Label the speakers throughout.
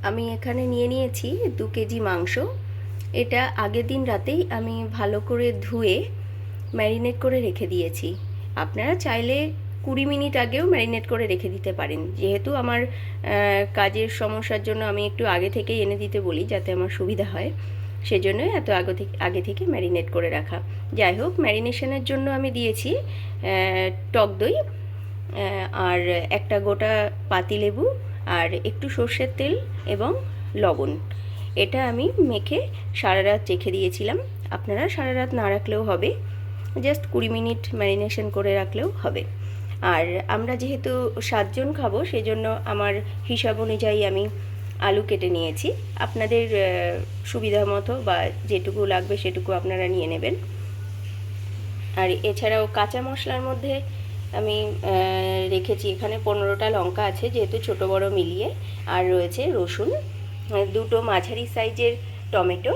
Speaker 1: আমি এখানে নিয়ে নিয়েছি 2 কেজি মাংস। এটা আগের দিন রাতেই আমি ভালো করে ধুয়ে ম্যারিনেট করে রেখে দিয়েছি। আপনারা চাইলে 20 মিনিট আগেও ম্যারিনেট করে রেখে দিতে পারেন। যেহেতু আমার কাজের সমস্যার জন্য আমি একটু আগে থেকেই এনে দিতে বলি, যাতে আমার সুবিধা হয়, সেজন্যই এত আগে থেকে ম্যারিনেট করে রাখা। যাই হোক, ম্যারিনেশনের জন্য আমি দিয়েছি টক দই, আর একটা গোটা পাতিলেবু, আর একটু সর্ষের তেল এবং লবণ। এটা আমি মেখে সারা রাত রেখে দিয়েছিলাম। আপনারা সারা রাত না রাখলেও হবে, জাস্ট 20 মিনিট ম্যারিনেশন করে রাখলেও হবে। আর আমরা যেহেতু 7 জন খাবো, সেজন্য আমার হিসাব অনুযায়ী আমি আলু কেটে নিয়েছি। আপনাদের সুবিধা মতো বা যেটুকু লাগবে সেটুকু আপনারা নিয়ে নেবেন। আর এছাড়াও কাঁচা মশলার মধ্যে আমি রেখেছি এখানে 15টা লঙ্কা আছে, যেহেতু ছোট বড় মিলিয়ে, আর রয়েছে রসুন, 2টো মাঝারি সাইজের টমেটো,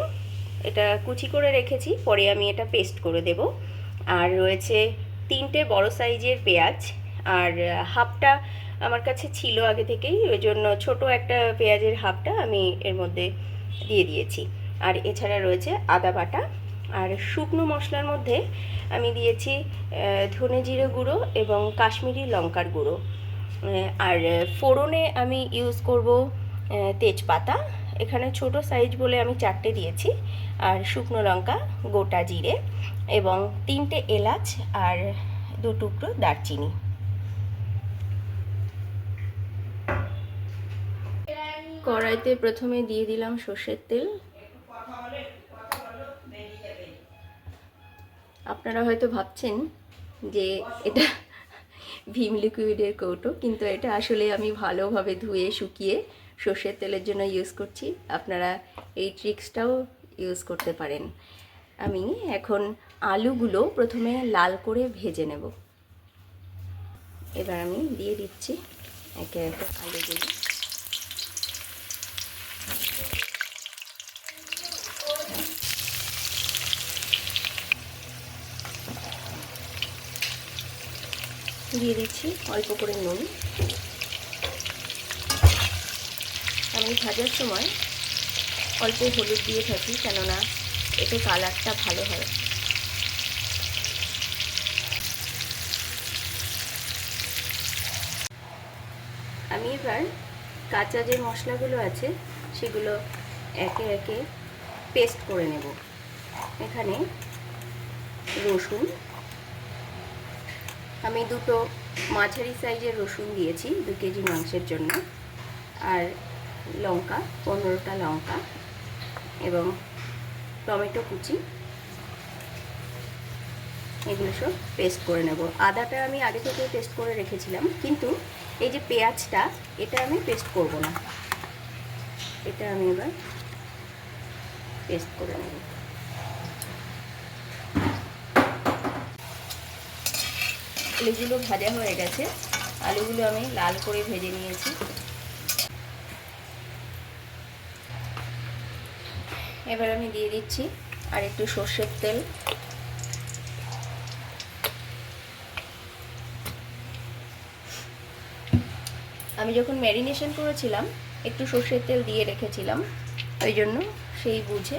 Speaker 1: এটা কুচি করে রেখেছি, পরে আমি এটা পেস্ট করে দেব। আর রয়েছে 3টে বড় সাইজের পেঁয়াজ, আর হাফটা আমার কাছে ছিল আগে থেকেই, ওই জন্য ছোটো একটা পেঁয়াজের হাফটা আমি এর মধ্যে দিয়ে দিয়েছি। আর এছাড়া রয়েছে আদা বাটা। আর শুকনো মশলার মধ্যে আমি দিয়েছি ধনে জিরে গুঁড়ো এবং কাশ্মীরি লঙ্কার গুঁড়ো। আর ফোড়নে আমি ইউজ করব তেজপাতা, এখানে ছোট সাইজ বলে আমি 4টে দিয়েছি, আর শুকনো লঙ্কা, গোটা জিরে এবং 3টে এলাচ আর 2 টুকরো দারচিনি। কড়াইতে প্রথমে দিয়ে দিলাম সর্ষের তেল। আপনারা হয়তো ভাবছেন যে এটা ভিম লিকুইডের কৌটো, কিন্তু এটা আসলে আমি ভালোভাবে ধুয়ে শুকিয়ে সর্ষের তেলের জন্য ইউজ করছি। আপনারা এই ট্রিক্সটাও ইউজ করতে পারেন। আমি এখন আলুগুলো প্রথমে লাল করে ভেজে নেব। এবার আমি দিয়ে দিচ্ছি একে একে আলুগুলো। দিয়ে দিচ্ছি অল্প করে নুন। আমি ভাজার সময় অল্প হলুদ দিয়ে থাকি, কেননা এতে কালারটা ভালো হয়। আমি এবার কাঁচা যে মশলাগুলো আছে সেগুলো একে একে পেস্ট করে নেব। এখানে রসুন, আমি 2টো মাঝারি সাইজের রসুন দিয়েছি 2 কেজি মাংসের জন্য, আর লঙ্কা 15টা লঙ্কা এবং টমেটো কুচি, এগুলো সব পেস্ট করে নেব। আদাটা আমি আগে থেকে পেস্ট করে রেখেছিলাম, কিন্তু এই যে পেঁয়াজটা, এটা আমি পেস্ট করব না, এটা আমি এবার পেস্ট করে নেব। আলুগুলো ভাজা হয়ে গেছে, আলুগুলো আমি লাল করে ভেজে নিয়েছি। এবার আমি দিয়ে দিচ্ছি আর একটু সর্ষের তেল। আমি যখন ম্যারিনেশন করেছিলাম একটু সর্ষের তেল দিয়ে রেখেছিলাম, ওই জন্য সেই বুঝে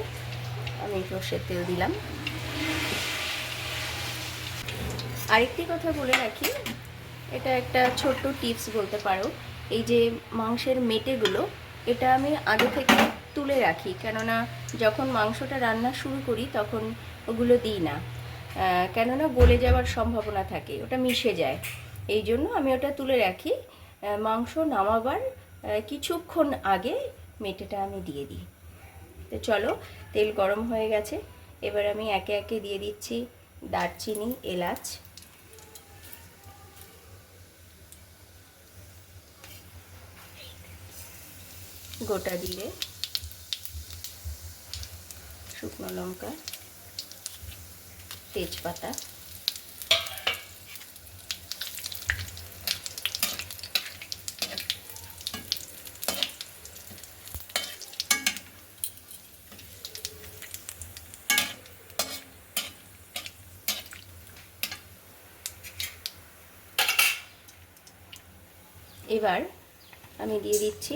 Speaker 1: আমি সর্ষের তেল দিলাম। আরেকটি কথা বলে রাখি, এটা একটা ছোট্ট টিপস বলতে পারো। এই যে মাংসের মেটেগুলো, এটা আমি আগে থেকে তুলে রাখি, কেননা যখন মাংসটা রান্না শুরু করি তখন ওগুলো দিই না, কেননা গলে যাওয়ার সম্ভাবনা থাকে, ওটা মিশে যায়। এই জন্য আমি ওটা তুলে রাখি, মাংস নামাবার কিছুক্ষণ আগে মেটেটা আমি দিয়ে দিই। তো চলো, তেল গরম হয়ে গেছে, এবার আমি একে একে দিয়ে দিচ্ছি দারচিনি, এলাচ, গোটা জিরে, শুকনো লঙ্কা, তেজপাতা, এবার আমি দিয়ে দিচ্ছি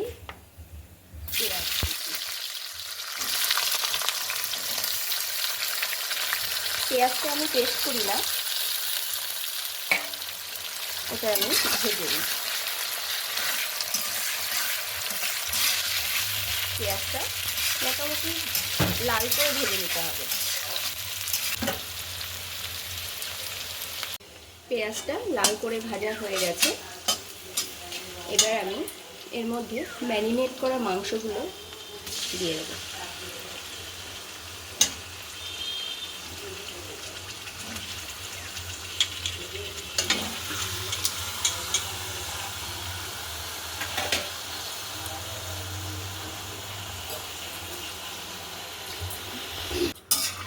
Speaker 1: পেঁয়াজ। পেঁয়াজটা আমি পেস্ট করি না, ওটা আমি ভেজে নিই। পেঁয়াজটা মোটামুটি লাল করে ভেজে নিতে হবে। পেঁয়াজটা লাল করে ভাজা হয়ে গেছে। এবার আমি এর মধ্যে ম্যারিনেট করা মাংসগুলো দিয়ে দেবো।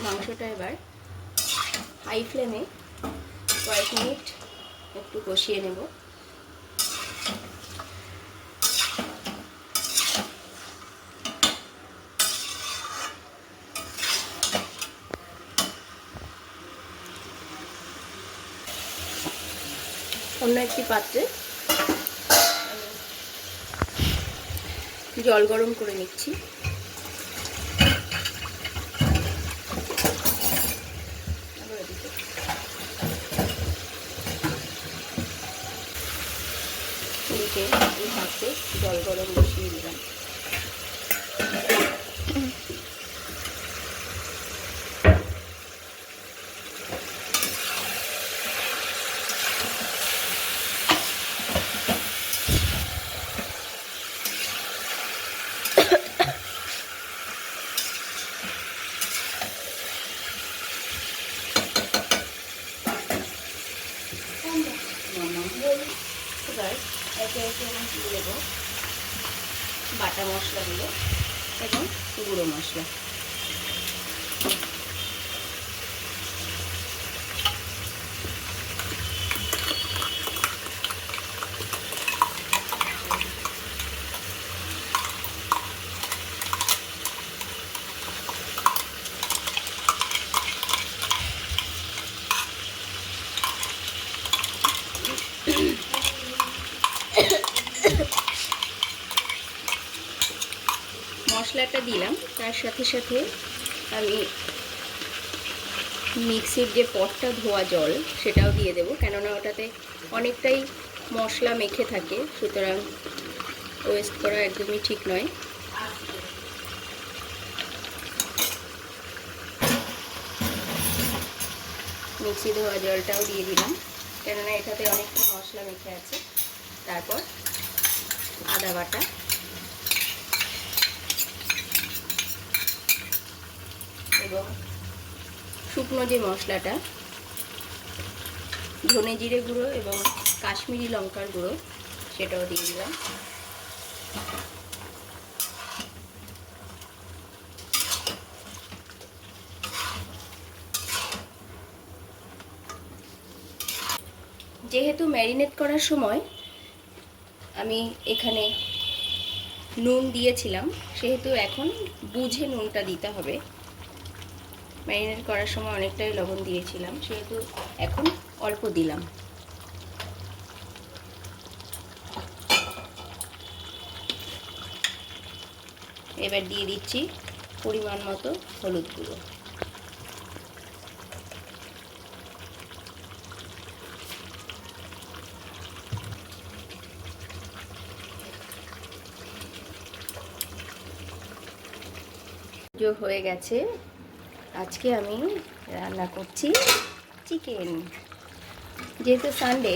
Speaker 1: মাংসটা এবার হাই ফ্লেমে কয়েক মিনিট একটু কষিয়ে নেব। অন্য একটি পাত্রে জল গরম করে নিচ্ছি। এদিকে এই হাতে জল গরম বসিয়ে দিলাম। এবার একে একে আমি দিয়ে দেবো বাটা মশলাগুলো এবং গুঁড়ো মশলা। মশলাটা দিলাম, তার সাথে সাথে আমি মিক্সির যে পটটা ধোয়া জল সেটাও দিয়ে দেবো, কেননা ওটাতে অনেকটাই মশলা মেখে থাকে, সুতরাং ওয়েস্ট করা একদমই ঠিক নয়। মিক্সি ধোয়া জলটাও দিয়ে দিলাম, কেননা এটাতে অনেকটা মশলা মেখে আছে। তারপর আদা বাটা, এবং শুকনো যে মশলাটা ধনে জিরে গুঁড়ো এবং কাশ্মীরি লঙ্কার গুঁড়ো সেটাও দিয়ে দিলাম। যেহেতু ম্যারিনেট করার সময় আমি এখানে নুন দিয়েছিলাম, সেহেতু এখন বুঝে নুনটা দিতে হবে। ম্যারিনেট করার সময় অনেকটাই লবণ দিয়েছিলাম, সেহেতু এখন অল্প দিলাম। এবার দিয়ে দিচ্ছি পরিমাণ মতো হলুদ গুঁড়ো। হয়ে গেছে। আজকে আমি রান্না করছি চিকেন। যেহেতু সানডে,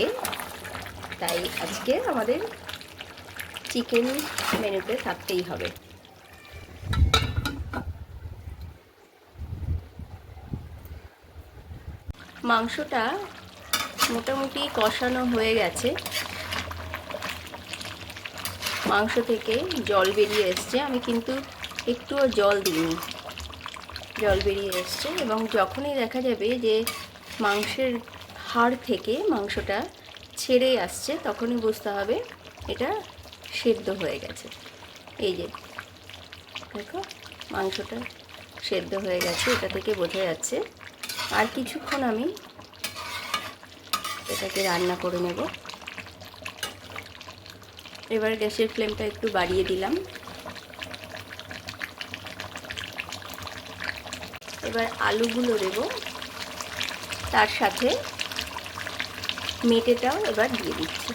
Speaker 1: তাই আজকে আমাদের চিকেন মেনুতে থাকতেই হবে। মাংসটা মোটামুটি কষানো হয়ে গেছে, মাংস থেকে জল বেরিয়ে এসছে। আমি কিন্তু একটুও জল দিইনি, জল বেরিয়ে এসছে। এবং যখনই দেখা যাবে যে মাংসের হাড় থেকে মাংসটা ছেড়ে আসছে, তখনই বুঝতে হবে এটা সেদ্ধ হয়ে গেছে। এই যে দেখো, মাংসটা সেদ্ধ হয়ে গেছে, এটা থেকে বোঝা যাচ্ছে। আর কিছুক্ষণ আমি এটাকে রান্না করে নেব। এবার গ্যাসের ফ্লেমটা একটু বাড়িয়ে দিলাম। এবার আলুগুলো দেব তার সাথে মেটেটাও এবার দিয়ে দিচ্ছি।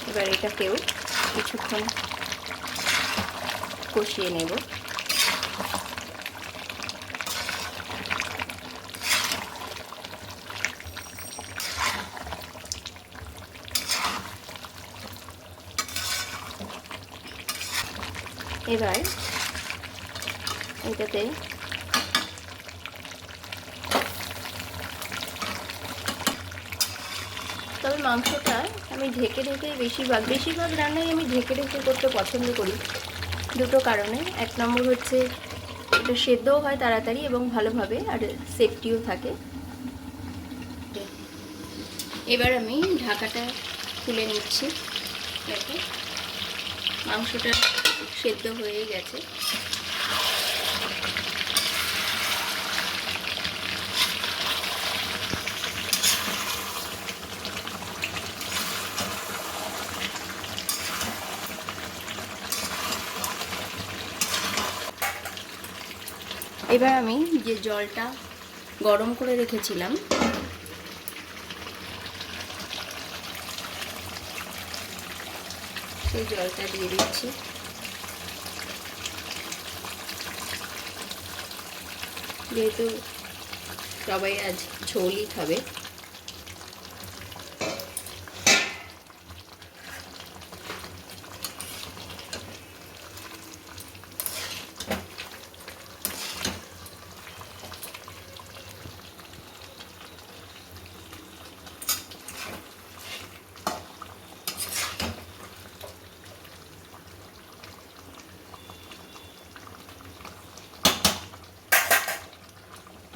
Speaker 1: এবার এটাকেও কিছুক্ষণ কষিয়ে নেব। এবার এটাতে তবে মাংসটা আমি ঢেকে ঢেকে বেশিরভাগ রান্নাই আমি ঢেকে ঢেকে করতে পছন্দ করি, দুটো কারণে। এক নম্বর হচ্ছে এটা সেদ্ধও হয় তাড়াতাড়ি এবং ভালোভাবে, আর সেফটিও থাকে। এবার আমি ঢাকাটা খুলে নিচ্ছি। দেখো মাংসটা সেদ্ধ হয়ে গেছে। এবার আমি যে জলটা গরম করে রেখেছিলাম সেই জলটা দিয়ে দিচ্ছি। যেহেতু সবাই আজ ঝোলই খাবে,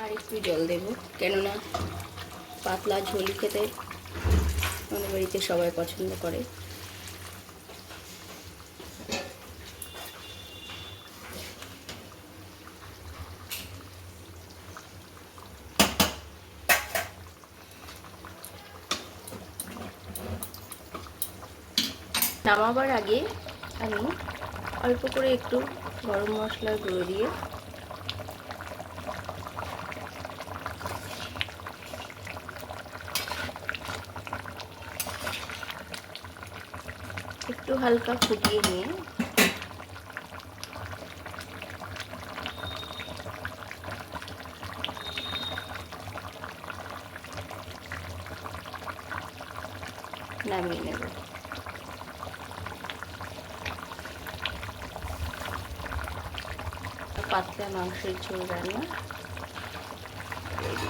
Speaker 1: আর একটু জল দেব, কেননা পাতলা ঝোল খেতে আমাদের বাড়িতে সবাই পছন্দ করে। নামাবার আগে আমি অল্প করে একটু গরম মশলার গুঁড়ো দিয়ে একটু হালকা ফুটিয়ে নিয়ে নামিয়ে নেব। পাতলা মাংসের ঝোল রান্না রেডি।